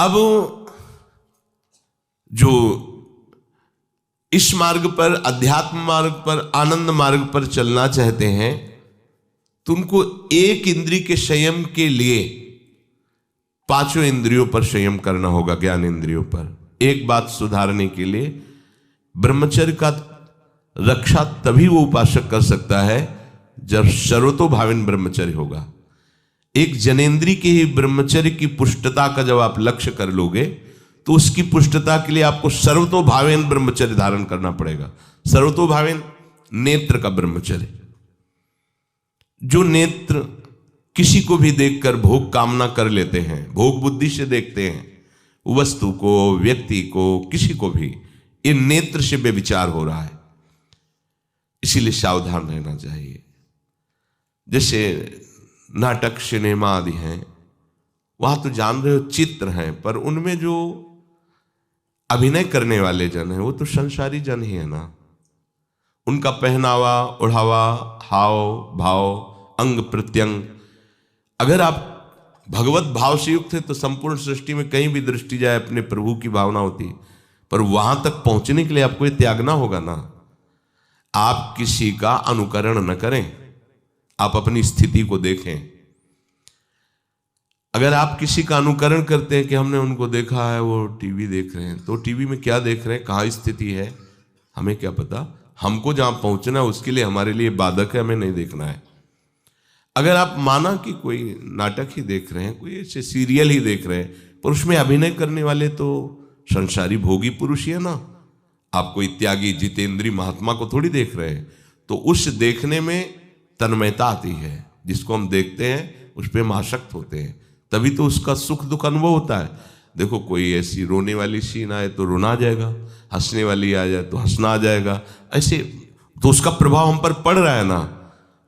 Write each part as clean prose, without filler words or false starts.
अब जो इस मार्ग पर, अध्यात्म मार्ग पर, आनंद मार्ग पर चलना चाहते हैं तो उनको एक इंद्रिय के संयम के लिए पांचों इंद्रियों पर संयम करना होगा, ज्ञान इंद्रियों पर। एक बात सुधारने के लिए ब्रह्मचर्य का रक्षा तभी वो उपासक कर सकता है जब सर्वतोभावेन ब्रह्मचर्य होगा। एक जनेन्द्रीय के ही ब्रह्मचर्य की पुष्टता का जब आप लक्ष्य कर लोगे तो उसकी पुष्टता के लिए आपको सर्वतोभावेन ब्रह्मचर्य धारण करना पड़ेगा। सर्वतोभावेन नेत्र का ब्रह्मचर्य, जो नेत्र किसी को भी देखकर भोग कामना कर लेते हैं, भोग बुद्धि से देखते हैं वस्तु को, व्यक्ति को, किसी को भी, ये नेत्र से व्यभिचार हो रहा है, इसीलिए सावधान रहना चाहिए। जैसे नाटक, सिनेमा आदि हैं, वहां तो जान रहे हो चित्र हैं, पर उनमें जो अभिनय करने वाले जन हैं वो तो संसारी जन ही है ना। उनका पहनावा, ओढ़ावा, हाव भाव, अंग प्रत्यंग, अगर आप भगवत भाव से युक्त है तो संपूर्ण सृष्टि में कहीं भी दृष्टि जाए अपने प्रभु की भावना होती है। पर वहां तक पहुंचने के लिए आपको ये त्यागना होगा ना। आप किसी का अनुकरण न करें, आप अपनी स्थिति को देखें। अगर आप किसी का अनुकरण करते हैं कि हमने उनको देखा है वो टीवी देख रहे हैं, तो टीवी में क्या देख रहे हैं, कहाँ स्थिति है, हमें क्या पता। हमको जहां पहुंचना है उसके लिए हमारे लिए बाधक है, हमें नहीं देखना है। अगर आप माना कि कोई नाटक ही देख रहे हैं, कोई ऐसे सीरियल ही देख रहे हैं, पर उसमें अभिनय करने वाले तो संसारी भोगी पुरुष ही है ना। आप कोई त्यागी जितेंद्रीय महात्मा को थोड़ी देख रहे हैं। तो उस देखने में तन्मयता आती है, जिसको हम देखते हैं उस पर हम आसक्त होते हैं, तभी तो उसका सुख दुख अनुभव होता है। देखो कोई ऐसी रोने वाली सीन आए तो रोना आ जाएगा, हंसने वाली आ जाए तो हंसना आ जाएगा, ऐसे तो उसका प्रभाव हम पर पड़ रहा है ना।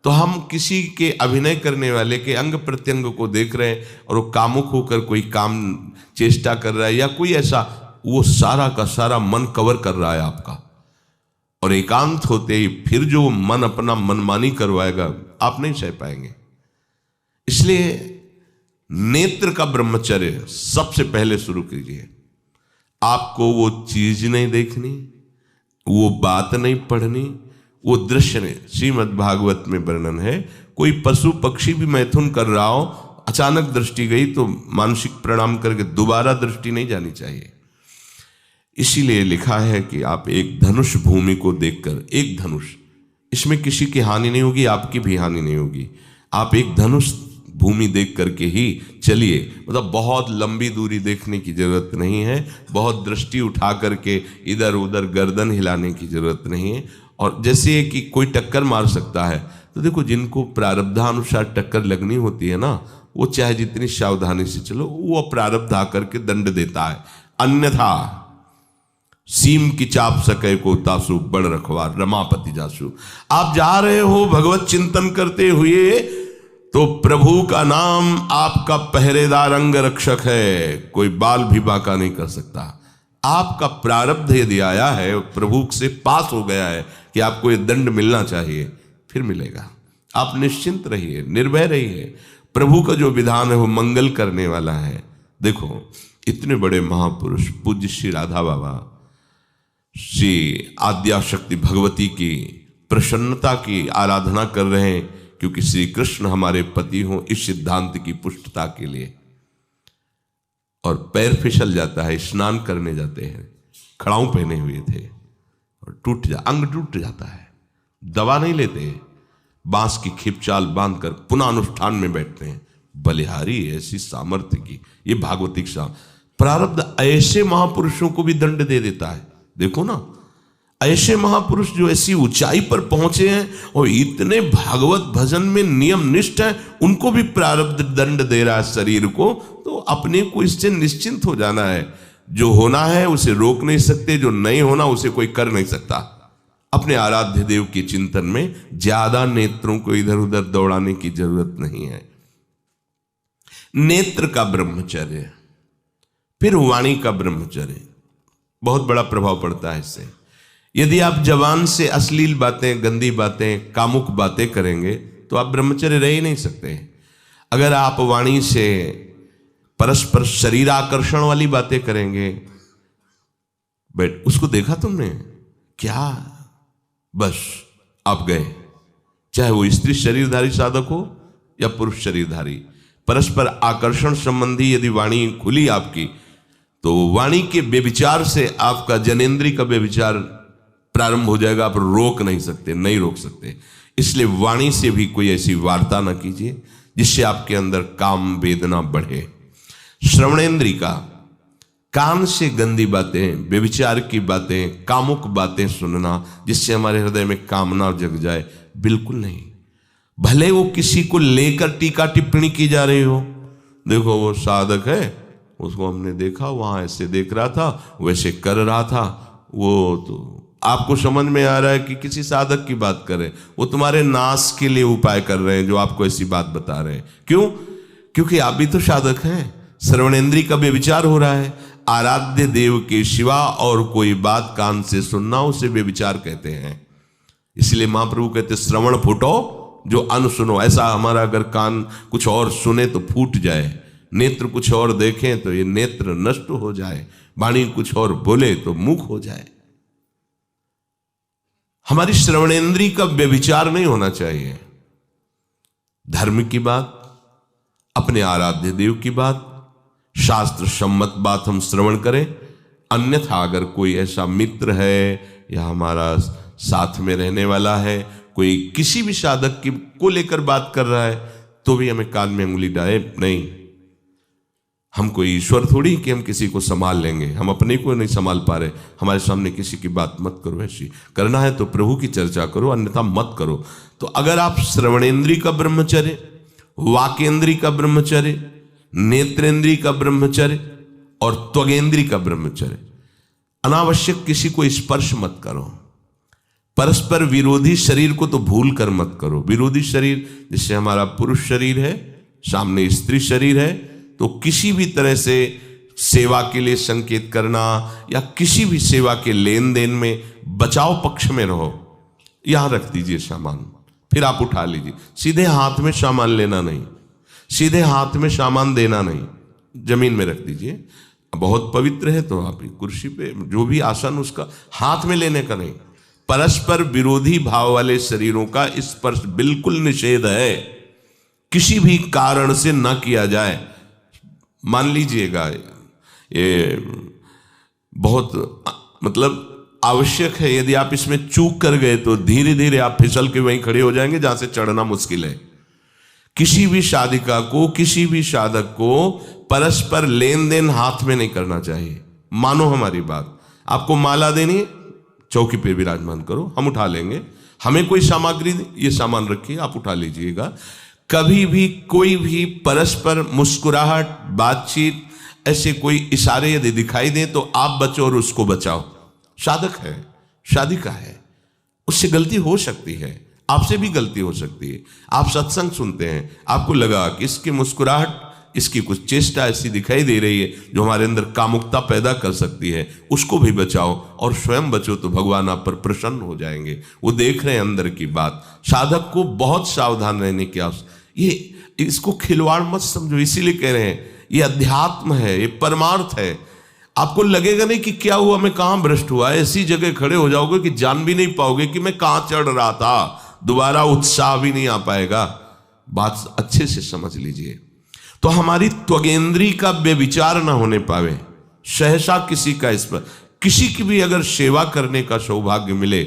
तो हम किसी के अभिनय करने वाले के अंग प्रत्यंग को देख रहे हैं और वो कामुक होकर कोई काम चेष्टा कर रहा है या कोई ऐसा, वो सारा का सारा मन कवर कर रहा है आपका, और एकांत होते ही फिर जो मन अपना मनमानी करवाएगा आप नहीं सह पाएंगे। इसलिए नेत्र का ब्रह्मचर्य सबसे पहले शुरू कीजिए। आपको वो चीज नहीं देखनी, वो बात नहीं पढ़नी, वो दृश्य नहीं। श्रीमद् भागवत में वर्णन है, कोई पशु पक्षी भी मैथुन कर रहा हो, अचानक दृष्टि गई तो मानसिक प्रणाम करके दोबारा दृष्टि नहीं जानी चाहिए। इसीलिए लिखा है कि आप एक धनुष भूमि को देखकर, एक धनुष, इसमें किसी की हानि नहीं होगी, आपकी भी हानि नहीं होगी। आप एक धनुष भूमि देख करके ही चलिए, मतलब बहुत लंबी दूरी देखने की जरूरत नहीं है, बहुत दृष्टि उठा करके इधर उधर गर्दन हिलाने की जरूरत नहीं है। और जैसे कि कोई टक्कर मार सकता है, तो देखो जिनको प्रारब्धानुसार टक्कर लगनी होती है ना, वो चाहे जितनी सावधानी से चलो, वो प्रारब्ध आकर के दंड देता है। अन्यथा सीम की चाप सके को तासु, बड़ रखवार रमापति जासु। आप जा रहे हो भगवत चिंतन करते हुए तो प्रभु का नाम आपका पहरेदार अंग रक्षक है, कोई बाल भी बाका नहीं कर सकता। आपका प्रारब्ध यदि आया है, प्रभु से पास हो गया है कि आपको ये दंड मिलना चाहिए, फिर मिलेगा। आप निश्चिंत रहिए, निर्भय रहिए। प्रभु का जो विधान है वो मंगल करने वाला है। देखो इतने बड़े महापुरुष पूज्य श्री राधा बाबा, श्री आद्याशक्ति भगवती की प्रसन्नता की आराधना कर रहे हैं, क्योंकि श्री कृष्ण हमारे पति हों, इस सिद्धांत की पुष्टता के लिए। और पैर फिसल जाता है, स्नान करने जाते हैं, खड़ाऊ पहने हुए थे और अंग टूट जाता है, दवा नहीं लेते, बांस की खिपचाल बांधकर पुनः अनुष्ठान में बैठते हैं। बलिहारी ऐसी सामर्थ्य की, ये भागवतिक प्रारब्ध ऐसे महापुरुषों को भी दंड दे देता है। देखो ना, ऐसे महापुरुष जो ऐसी ऊंचाई पर पहुंचे हैं और इतने भागवत भजन में नियम निष्ठ हैं, उनको भी प्रारब्ध दंड दे रहा है शरीर को। तो अपने को इससे निश्चिंत हो जाना है। जो होना है उसे रोक नहीं सकते, जो नहीं होना उसे कोई कर नहीं सकता। अपने आराध्य देव के चिंतन में ज्यादा नेत्रों को इधर उधर दौड़ाने की जरूरत नहीं है। नेत्र का ब्रह्मचर्य, फिर वाणी का ब्रह्मचर्य, बहुत बड़ा प्रभाव पड़ता है इससे। यदि आप जवान से अश्लील बातें, गंदी बातें, कामुक बातें करेंगे तो आप ब्रह्मचर्य रह ही नहीं सकते। अगर आप वाणी से परस्पर शरीर आकर्षण वाली बातें करेंगे। उसको देखा तुमने क्या, बस आप गए। चाहे वो स्त्री शरीरधारी साधक हो या पुरुष शरीरधारी, परस्पर आकर्षण संबंधी यदि वाणी खुली आपकी, तो वाणी के व्यभिचार से आपका जनेंद्रिय का व्यभिचार प्रारंभ हो जाएगा। आप रोक नहीं सकते, नहीं रोक सकते। इसलिए वाणी से भी कोई ऐसी वार्ता ना कीजिए जिससे आपके अंदर काम वेदना बढ़े। श्रवणेंद्रिय का, कान से गंदी बातें, व्यभिचार की बातें, कामुक बातें सुनना जिससे हमारे हृदय में कामना जग जाए, बिल्कुल नहीं। भले वो किसी को लेकर टीका टिप्पणी की जा रही हो, देखो वो साधक है, उसको हमने देखा वहां ऐसे देख रहा था, वैसे कर रहा था, वो तो आपको समझ में आ रहा है कि किसी साधक की बात कर रहे हैं, वो तुम्हारे नाश के लिए उपाय कर रहे हैं जो आपको ऐसी बात बता रहे हैं। क्यों? क्योंकि आप भी तो साधक हैं। श्रवणेंद्रिय का व्यभिचार हो रहा है। आराध्य देव के सिवा और कोई बात कान से सुनना उसे व्यभिचार कहते हैं। इसलिए महाप्रभु कहते श्रवण फूटो जो अन सुनो। ऐसा हमारा अगर कान कुछ और सुने तो फूट जाए, नेत्र कुछ और देखें तो ये नेत्र नष्ट हो जाए, वाणी कुछ और बोले तो मुख हो जाए। हमारी श्रवणेंद्रिय का व्यभिचार नहीं होना चाहिए। धर्म की बात, अपने आराध्य देव की बात, शास्त्र सम्मत बात हम श्रवण करें। अन्यथा अगर कोई ऐसा मित्र है या हमारा साथ में रहने वाला है, कोई किसी भी साधक की को लेकर बात कर रहा है, तो भी हमें कान में उंगली डाले नहीं। हम कोई ईश्वर थोड़ी कि हम किसी को संभाल लेंगे, हम अपने को नहीं संभाल पा रहे। हमारे सामने किसी की बात मत करो, ऐसी करना है तो प्रभु की चर्चा करो, अन्यथा मत करो। तो अगर आप श्रवणेंद्रिय का ब्रह्मचर्य, वाकेंद्रिय का ब्रह्मचर्य, नेत्रेंद्रिय का ब्रह्मचर्य और त्वगेंद्रिय का ब्रह्मचर्य, अनावश्यक किसी को स्पर्श मत करो। परस्पर विरोधी शरीर को तो भूल कर मत करो। विरोधी शरीर जिससे हमारा पुरुष शरीर है, सामने स्त्री शरीर है, तो किसी भी तरह से सेवा के लिए संकेत करना या किसी भी सेवा के लेन देन में बचाव पक्ष में रहो। यहां रख दीजिए सामान, फिर आप उठा लीजिए। सीधे हाथ में सामान लेना नहीं, सीधे हाथ में सामान देना नहीं, जमीन में रख दीजिए। बहुत पवित्र है तो आप कुर्सी पे जो भी आसन उसका हाथ में लेने का नहीं। परस्पर विरोधी भाव वाले शरीरों का स्पर्श बिल्कुल निषेध है, किसी भी कारण से न किया जाए। मान लीजिएगा ये बहुत मतलब आवश्यक है, यदि आप इसमें चूक कर गए तो धीरे धीरे आप फिसल के वहीं खड़े हो जाएंगे जहां से चढ़ना मुश्किल है। किसी भी साधिका को, किसी भी साधक को परस्पर लेन देन हाथ में नहीं करना चाहिए। मानो हमारी बात, आपको माला देनी, चौकी पे विराजमान करो, हम उठा लेंगे। हमें कोई सामग्री, ये सामान रखिए, आप उठा लीजिएगा। कभी भी कोई भी परस्पर मुस्कुराहट, बातचीत, ऐसे कोई इशारे यदि दिखाई दे तो आप बचो और उसको बचाओ। साधक है, साधिका है, उससे गलती हो सकती है, आपसे भी गलती हो सकती है। आप सत्संग सुनते हैं, आपको लगा कि इसकी मुस्कुराहट, इसकी कुछ चेष्टा ऐसी दिखाई दे रही है जो हमारे अंदर कामुकता पैदा कर सकती है, उसको भी बचाओ और स्वयं बचो, तो भगवान आप पर प्रसन्न हो जाएंगे। वो देख रहे हैं अंदर की बात। साधक को बहुत सावधान रहने की आवश्यकता। ये इसको खिलवाड़ मत समझो, इसीलिए कह रहे हैं ये अध्यात्म है, ये परमार्थ है। आपको लगेगा नहीं कि क्या हुआ, मैं कहां भ्रष्ट हुआ, ऐसी जगह खड़े हो जाओगे कि जान भी नहीं पाओगे कि मैं कहां चढ़ रहा था, दोबारा उत्साह भी नहीं आ पाएगा। बात अच्छे से समझ लीजिए। तो हमारी त्वगेंद्रिय का व्यभिचार ना होने पावे, सहसा किसी का इस पर, किसी की भी अगर सेवा करने का सौभाग्य मिले,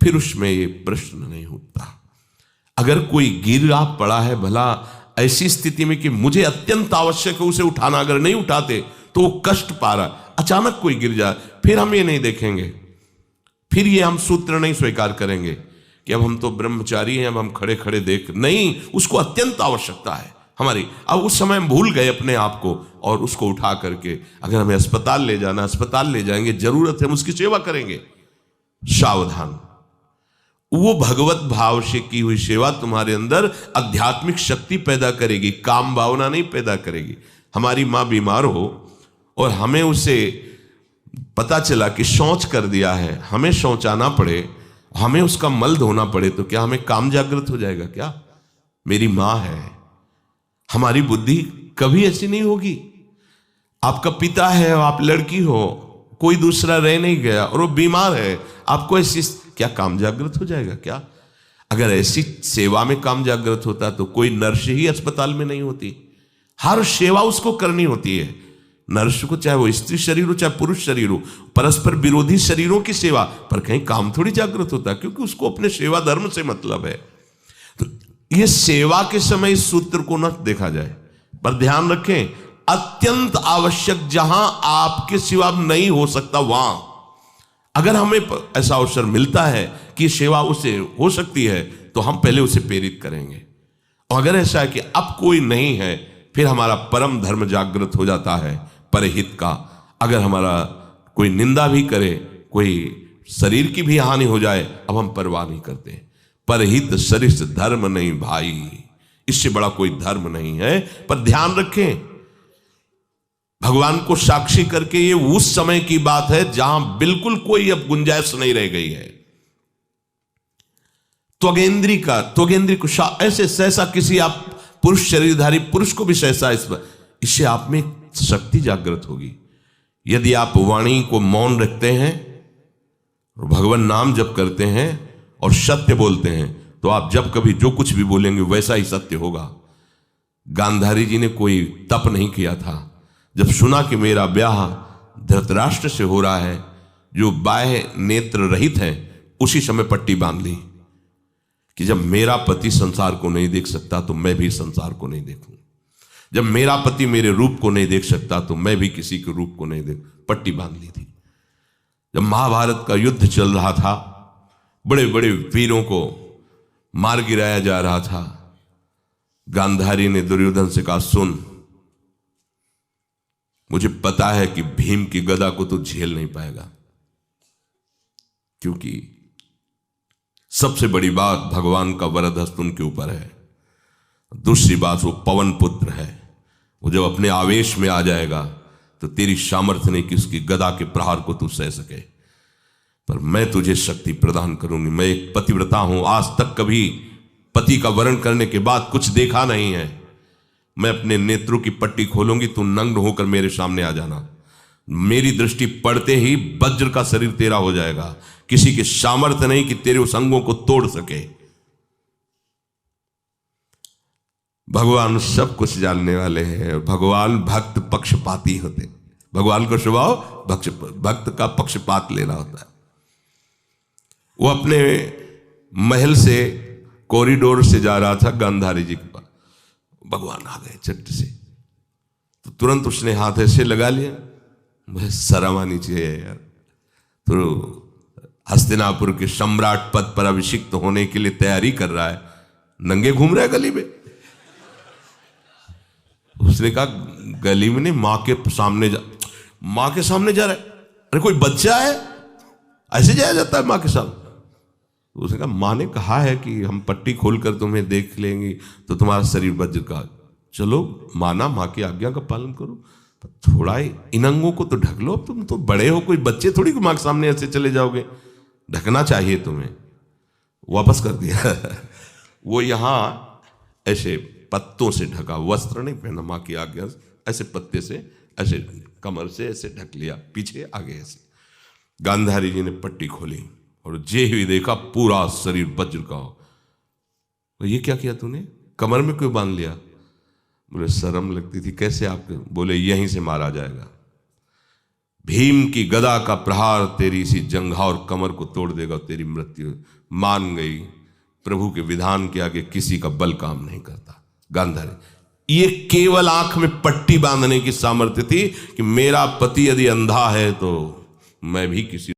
फिर उसमें ये प्रश्न नहीं उठता। अगर कोई गिर आप पड़ा है, भला ऐसी स्थिति में कि मुझे अत्यंत आवश्यक है उसे उठाना, अगर नहीं उठाते तो वो कष्ट पा रहा, अचानक कोई गिर जाए, फिर हम ये नहीं देखेंगे, फिर ये हम सूत्र नहीं स्वीकार करेंगे कि अब हम तो ब्रह्मचारी हैं, अब हम खड़े खड़े देख नहीं। उसको अत्यंत आवश्यकता है हमारी। अब उस समय हम भूल गए अपने आप को और उसको उठा करके अगर हमें अस्पताल ले जाना, अस्पताल ले जाएंगे, जरूरत है हम उसकी सेवा करेंगे। सावधान। वो भगवत भाव से की हुई सेवा तुम्हारे अंदर आध्यात्मिक शक्ति पैदा करेगी, काम भावना नहीं पैदा करेगी। हमारी माँ बीमार हो और हमें उसे पता चला कि शौच कर दिया है, हमें शौचाना पड़े, हमें उसका मल धोना पड़े, तो क्या हमें काम जागृत हो जाएगा? क्या मेरी माँ है, हमारी बुद्धि कभी ऐसी नहीं होगी आपका पिता है और आप लड़की हो, कोई दूसरा रह नहीं गया और वो बीमार है, आपको ऐसी क्या काम जागृत हो जाएगा क्या? अगर ऐसी सेवा में काम जागृत होता तो कोई नर्स ही अस्पताल में नहीं होती। हर सेवा उसको करनी होती है, नर्स को, चाहे वो स्त्री शरीर हो चाहे पुरुष शरीर हो, परस्पर विरोधी शरीरों की सेवा, पर कहीं काम थोड़ी जागृत होता, क्योंकि उसको अपने सेवा धर्म से मतलब है। तो ये सेवा के समय इस सूत्र को न देखा जाए, पर ध्यान रखें, अत्यंत आवश्यक जहां आपके सिवा नहीं हो सकता, वहां अगर हमें ऐसा अवसर मिलता है कि सेवा उसे हो सकती है तो हम पहले उसे प्रेरित करेंगे। और अगर ऐसा है कि अब कोई नहीं है, फिर हमारा परम धर्म जागृत हो जाता है परहित का। अगर हमारा कोई निंदा भी करे, कोई शरीर की भी हानि हो जाए, अब हम परवाह नहीं करते। परहित सरिस धर्म नहीं भाई, इससे बड़ा कोई धर्म नहीं है। पर ध्यान रखें, भगवान को साक्षी करके ये उस समय की बात है जहां बिल्कुल कोई अब गुंजाइश नहीं रह गई है। त्वगेंद्री को ऐसे सहसा किसी आप पुरुष शरीरधारी पुरुष को भी सहसा इससे आप में शक्ति जागृत होगी। यदि आप वाणी को मौन रखते हैं और भगवान नाम जप करते हैं और सत्य बोलते हैं, तो आप जब कभी जो कुछ भी बोलेंगे वैसा ही सत्य होगा। गांधारी जी ने कोई तप नहीं किया था। जब सुना कि मेरा ब्याह धृतराष्ट्र से हो रहा है जो बाह्य नेत्र रहित है, उसी समय पट्टी बांध ली कि जब मेरा पति संसार को नहीं देख सकता तो मैं भी संसार को नहीं देखूं। जब मेरा पति मेरे रूप को नहीं देख सकता तो मैं भी किसी के रूप को नहीं देख, पट्टी बांध ली थी। जब महाभारत का युद्ध चल रहा था, बड़े बड़े वीरों को मार गिराया जा रहा था, गांधारी ने दुर्योधन से कहा, सुन, मुझे पता है कि भीम की गदा को तू झेल नहीं पाएगा, क्योंकि सबसे बड़ी बात भगवान का वरद हस्त उनके ऊपर है। दूसरी बात, वो पवन पुत्र है, वो जब अपने आवेश में आ जाएगा तो तेरी सामर्थ्य नहीं कि उसकी गदा के प्रहार को तू सह सके। पर मैं तुझे शक्ति प्रदान करूंगी। मैं एक पतिव्रता हूं, आज तक कभी पति का वरण करने के बाद कुछ देखा नहीं है। मैं अपने नेत्रों की पट्टी खोलूंगी, तू नग्न होकर मेरे सामने आ जाना। मेरी दृष्टि पड़ते ही वज्र का शरीर तेरा हो जाएगा। किसी के सामर्थ्य नहीं कि तेरे उस अंगों को तोड़ सके। भगवान सब कुछ जानने वाले हैं। भगवान भक्त पक्षपाती होते। भगवान का स्वभाव भक्त का पक्षपात लेना होता है। वो अपने महल से कॉरिडोर से जा रहा था गांधारी जी के पास, भगवान आ गए चट से, तो तुरंत उसने हाथ ऐसे लगा लिया। मुझे शर्म आनी चाहिए यार, तो हस्तिनापुर के सम्राट पद पर अभिषिक्त होने के लिए तैयारी कर रहा है, नंगे घूम रहा है गली में। उसने कहा, गली में नहीं, माँ के सामने जा रहा है। अरे कोई बच्चा है, ऐसे जाया जाता है माँ के सामने? तो उसने कहा, माँ ने कहा है कि हम पट्टी खोलकर तुम्हें देख लेंगे तो तुम्हारा शरीर वज्र का। चलो माना, माँ की आज्ञा का पालन करो, थोड़ा इन अंगों को तो ढक लो। तुम तो बड़े हो, कोई बच्चे थोड़ी माँ के सामने ऐसे चले जाओगे, ढकना चाहिए तुम्हें। वापस कर दिया। वो यहां ऐसे पत्तों से ढका, वस्त्र नहीं पहना, माँ की आज्ञा, ऐसे पत्ते से ऐसे कमर से ऐसे ढक लिया, पीछे आगे ऐसे। गांधारी जी ने पट्टी खोली और जे ही देखा पूरा शरीर वज्र का। तो ये क्या किया तूने, कमर में क्यों बांध लिया? बोले शर्म लगती थी। कैसे आपके? बोले यहीं से मारा जाएगा। भीम की गदा का प्रहार तेरी इसी जंघा और कमर को तोड़ देगा, तेरी मृत्यु। मान गई, प्रभु के विधान के आगे किसी का बल काम नहीं करता। गांधारी, ये केवल आंख में पट्टी बांधने की सामर्थ्य थी कि मेरा पति यदि अंधा है तो मैं भी किसी